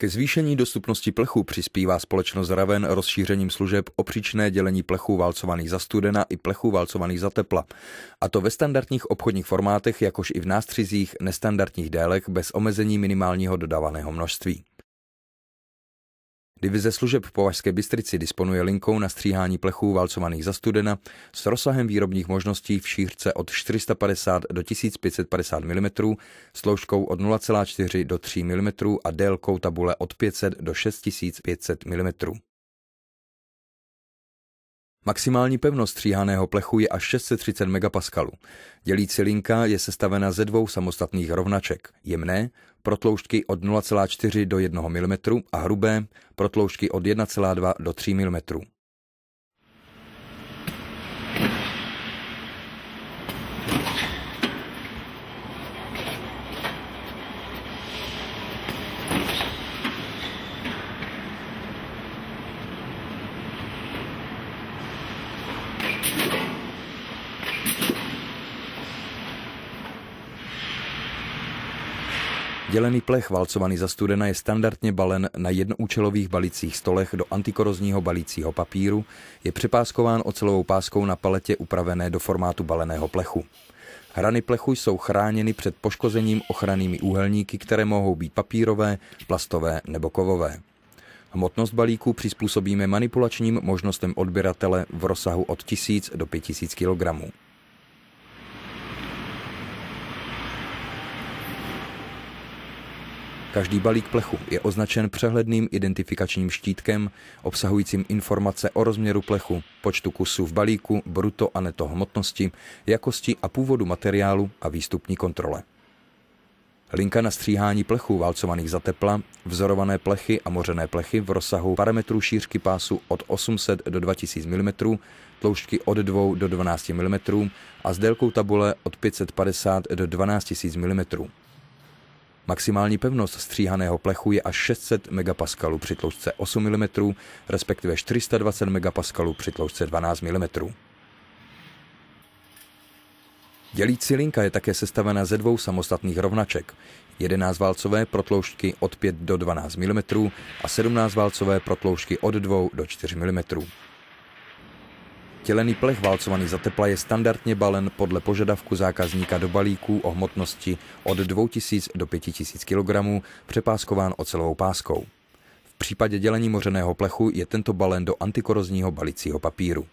Ke zvýšení dostupnosti plechu přispívá společnost Raven rozšířením služeb o příčné dělení plechů válcovaných za studena i plechů válcovaných za tepla. A to ve standardních obchodních formátech, jakož i v nástřizích nestandardních délek bez omezení minimálního dodávaného množství. Divize služeb v Považské Bystrici disponuje linkou na stříhání plechů válcovaných za studena s rozsahem výrobních možností v šířce od 450 do 1550 mm, s tloušťkou od 0,4 do 3 mm a délkou tabule od 500 do 6500 mm. Maximální pevnost stříhaného plechu je až 630 MPa. Dělící linka je sestavena ze dvou samostatných rovnaček. Jemné pro tloušťky od 0,4 do 1 mm a hrubé pro tloušťky od 1,2 do 3 mm. Dělený plech válcovaný za studena je standardně balen na jednoúčelových balicích stolech do antikorozního balícího papíru, je přepáskován ocelovou páskou na paletě upravené do formátu baleného plechu. Hrany plechu jsou chráněny před poškozením ochrannými úhelníky, které mohou být papírové, plastové nebo kovové. Hmotnost balíku přizpůsobíme manipulačním možnostem odběratele v rozsahu od 1000 do 5000 kg. Každý balík plechu je označen přehledným identifikačním štítkem obsahujícím informace o rozměru plechu, počtu kusů v balíku, bruto a neto hmotnosti, jakosti a původu materiálu a výstupní kontrole. Linka na stříhání plechů válcovaných za tepla, vzorované plechy a mořené plechy v rozsahu parametrů šířky pásu od 800 do 2000 mm, tloušťky od 2 do 12 mm a s délkou tabule od 550 do 12 000 mm. Maximální pevnost stříhaného plechu je až 600 MPa při tloušťce 8 mm, respektive 420 MPa při tloušťce 12 mm. Dělící linka je také sestavena ze dvou samostatných rovnaček. 11válcové pro tloušťky od 5 do 12 mm a 17válcové pro tloušťky od 2 do 4 mm. Tělený plech válcovaný za tepla je standardně balen podle požadavku zákazníka do balíků o hmotnosti od 2000 do 5000 kg, přepáskován ocelovou páskou. V případě dělení mořeného plechu je tento balen do antikorozního balicího papíru.